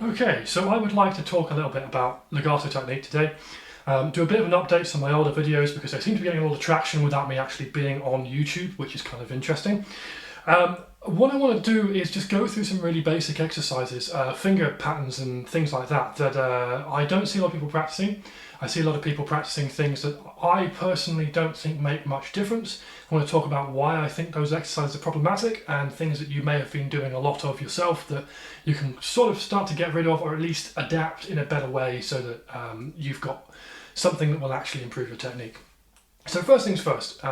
Okay, so I would like to talk a little bit about legato technique today. Do a bit of an update on my older videos because they seem to be getting a lot of traction without me actually being on YouTube, which is kind of interesting. What I want to do is just go through some really basic exercises, finger patterns and things like that, that I don't see a lot of people practicing. I see a lot of people practicing things that I personally don't think make much difference. I want to talk about why I think those exercises are problematic and things that you may have been doing a lot of yourself that you can sort of start to get rid of or at least adapt in a better way so that you've got something that will actually improve your technique. So first things first,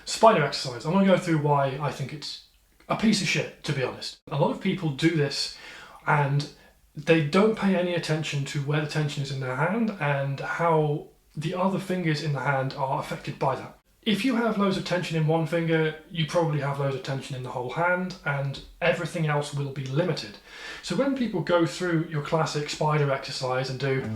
spider exercise. I want to go through why I think it's a piece of shit, to be honest. A lot of people do this and they don't pay any attention to where the tension is in their hand and how the other fingers in the hand are affected by that. If you have loads of tension in one finger, you probably have loads of tension in the whole hand and everything else will be limited. So when people go through your classic spider exercise and do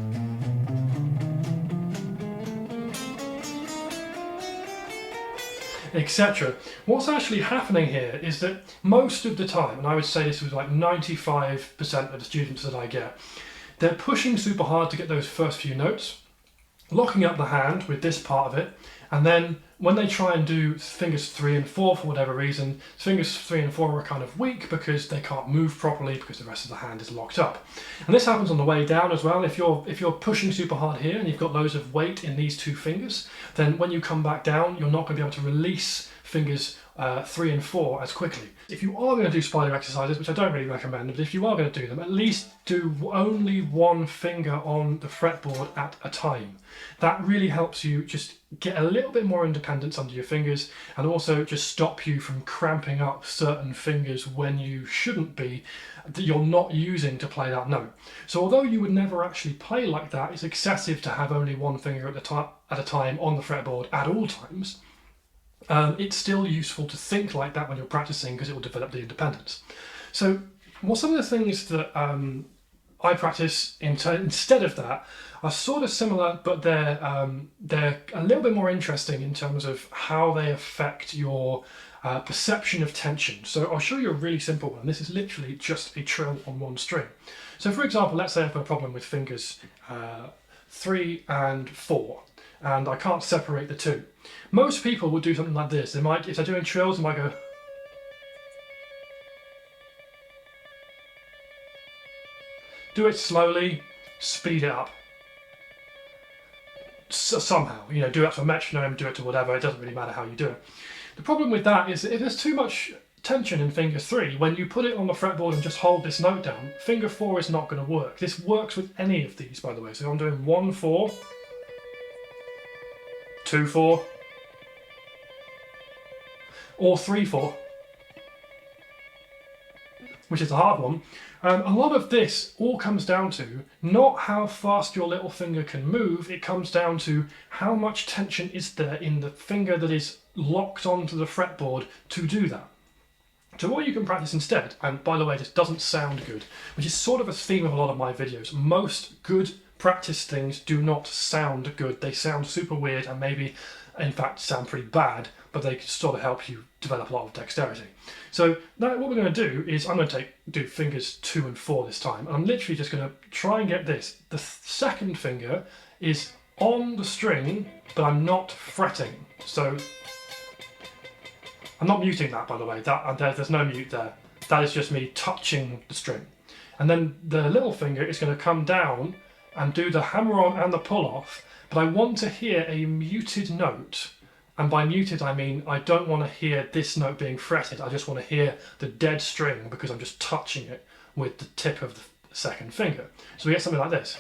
etc. What's actually happening here is that most of the time, and I would say this was like 95% of the students that I get, they're pushing super hard to get those first few notes, locking up the hand with this part of it, and then when they try and do fingers 3 and 4 for whatever reason, fingers 3 and 4 are kind of weak because they can't move properly because the rest of the hand is locked up. And this happens on the way down as well. If you're pushing super hard here and you've got loads of weight in these two fingers, then when you come back down, you're not going to be able to release fingers 3 and 4 as quickly. If you are going to do spider exercises, which I don't really recommend, but if you are going to do them, at least do only one finger on the fretboard at a time. That really helps you just get a little bit more independence under your fingers and also just stop you from cramping up certain fingers when you shouldn't be, that you're not using to play that note. So although you would never actually play like that, it's excessive to have only one finger at a time on the fretboard at all times. It's still useful to think like that when you're practicing because it will develop the independence. So some of the things that I practice instead of that are sort of similar, but they're a little bit more interesting in terms of how they affect your perception of tension. So I'll show you a really simple one. This is literally just a trill on one string. So for example, let's say I've got a problem with fingers 3 and 4. And I can't separate the two. Most people would do something like this. They might, if they're doing trills, they might go do it slowly, speed it up. So somehow, do it to a metronome, do it to whatever, it doesn't really matter how you do it. The problem with that is that if there's too much tension in finger 3, when you put it on the fretboard and just hold this note down, finger 4 is not going to work. This works with any of these, by the way. So I'm doing 1, 4, 2, 4, or 3, 4, which is a hard one. A lot of this all comes down to not how fast your little finger can move, it comes down to how much tension is there in the finger that is locked onto the fretboard to do that. So what you can practice instead, and by the way, this doesn't sound good, which is sort of a theme of a lot of my videos. Most good practice things do not sound good. They sound super weird and maybe, in fact, sound pretty bad, but they sort of help you develop a lot of dexterity. So now what we're going to do is I'm going to do fingers 2 and 4 this time. And I'm literally just going to try and get this. The second finger is on the string, but I'm not fretting. So I'm not muting that, by the way. There's no mute there. That is just me touching the string. And then the little finger is going to come down and do the hammer on and the pull off, but I want to hear a muted note. And by muted I mean I don't want to hear this note being fretted, I just want to hear the dead string because I'm just touching it with the tip of the second finger. So we get something like this.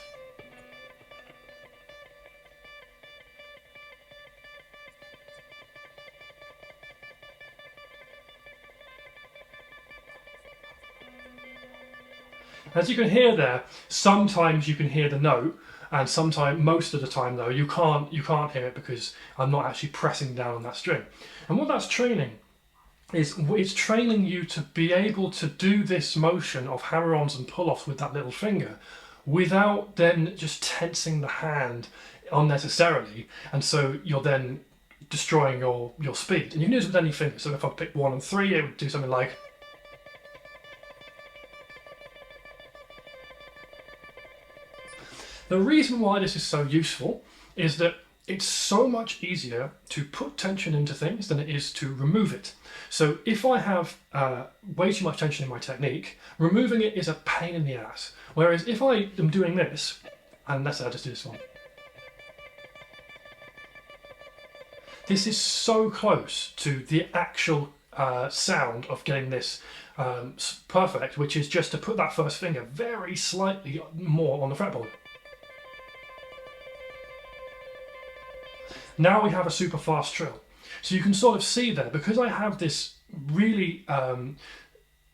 As you can hear there, sometimes you can hear the note, and most of the time though, you can't hear it because I'm not actually pressing down on that string. And what that's training is, it's training you to be able to do this motion of hammer-ons and pull-offs with that little finger without then just tensing the hand unnecessarily, and so you're then destroying your speed. And you can do this with any finger. So if I pick 1 and 3, it would do something like The reason why this is so useful is that it's so much easier to put tension into things than it is to remove it. So if I have way too much tension in my technique, removing it is a pain in the ass. Whereas if I am doing this, and let's say I just do this one. This is so close to the actual sound of getting this perfect, which is just to put that first finger very slightly more on the fretboard. Now we have a super fast trill. So you can sort of see there, because I have this really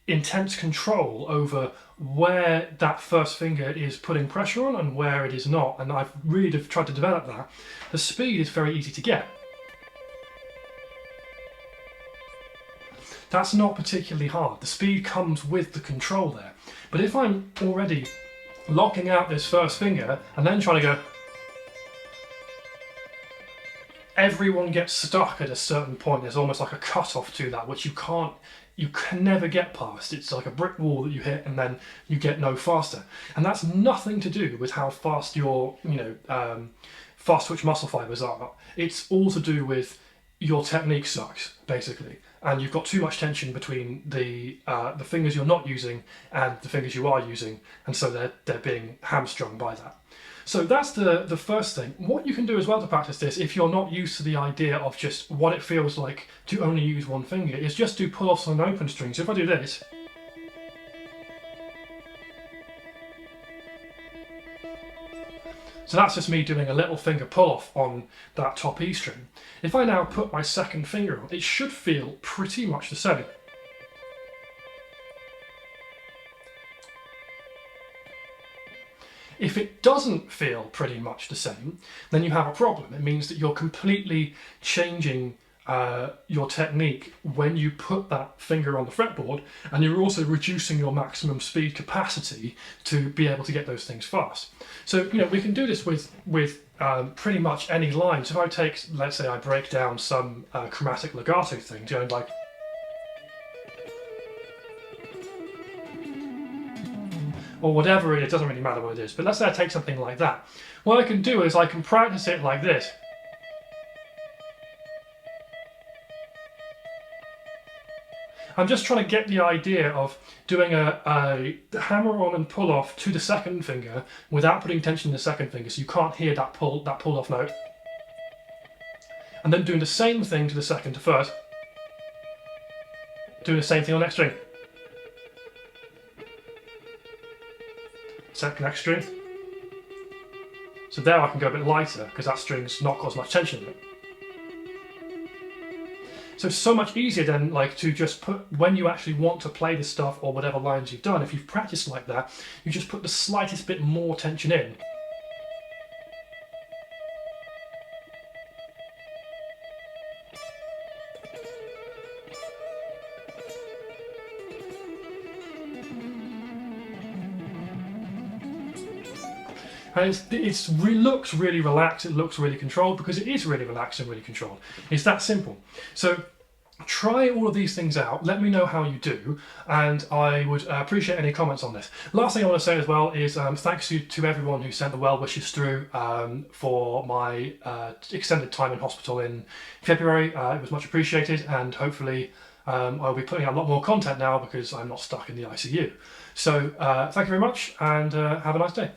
intense control over where that first finger is putting pressure on and where it is not, and I've really tried to develop that, the speed is very easy to get. That's not particularly hard. The speed comes with the control there. But if I'm already locking out this first finger and then trying to go, everyone gets stuck at a certain point. There's almost like a cut-off to that, which you can never get past. It's like a brick wall that you hit and then you get no faster. And that's nothing to do with how fast your, fast twitch muscle fibers are. It's all to do with your technique sucks, basically. And you've got too much tension between the fingers you're not using and the fingers you are using, and so they're being hamstrung by that. So that's the first thing. What you can do as well to practice this, if you're not used to the idea of just what it feels like to only use one finger, is just do pull-offs on an open string. So if I do this, so that's just me doing a little finger pull-off on that top E string. If I now put my second finger on, it should feel pretty much the same. If it doesn't feel pretty much the same, then you have a problem. It means that you're completely changing your technique when you put that finger on the fretboard, and you're also reducing your maximum speed capacity to be able to get those things fast. So we can do this with pretty much any line. So if I take, let's say I break down some chromatic legato thing, going like, or whatever it is, doesn't really matter what it is, but let's say I take something like that. What I can do is I can practice it like this. I'm just trying to get the idea of doing a hammer on and pull off to the second finger without putting tension in the second finger, so you can't hear that pull off note. And then doing the same thing to the second to first. Doing the same thing on next string. Second next string. So there I can go a bit lighter because that string's not got as much tension in it. So it's so much easier then, like, to just put, when you actually want to play this stuff or whatever lines you've done, if you've practiced like that, you just put the slightest bit more tension in. And it looks really relaxed, it looks really controlled, because it is really relaxed and really controlled. It's that simple. So try all of these things out, let me know how you do, and I would appreciate any comments on this. Last thing I want to say as well is thanks to everyone who sent the well wishes through for my extended time in hospital in February. It was much appreciated, and hopefully I'll be putting out a lot more content now because I'm not stuck in the ICU. So thank you very much, and have a nice day.